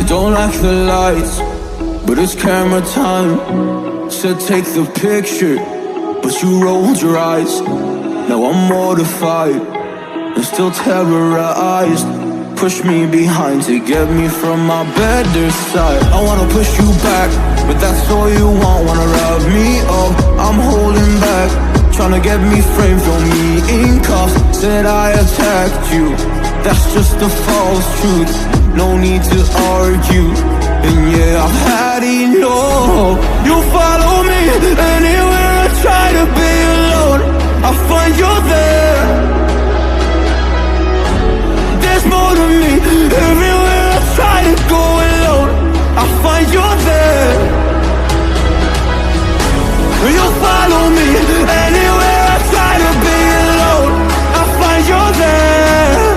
don't like the lights, but it's camera time. Said take the picture, but you rolled your eyes. Now I'm mortified and still terrorized. Push me behind to get me from my better side. I wanna push you back, but that's all you want. Wanna rub me up, I'm holding back. Tryna get me framed, throw me in cuffs. Said I attacked you, that's just a false truth. No need to argue, and yeah, I've had enough. You follow me anywhere I try to be alone. I find your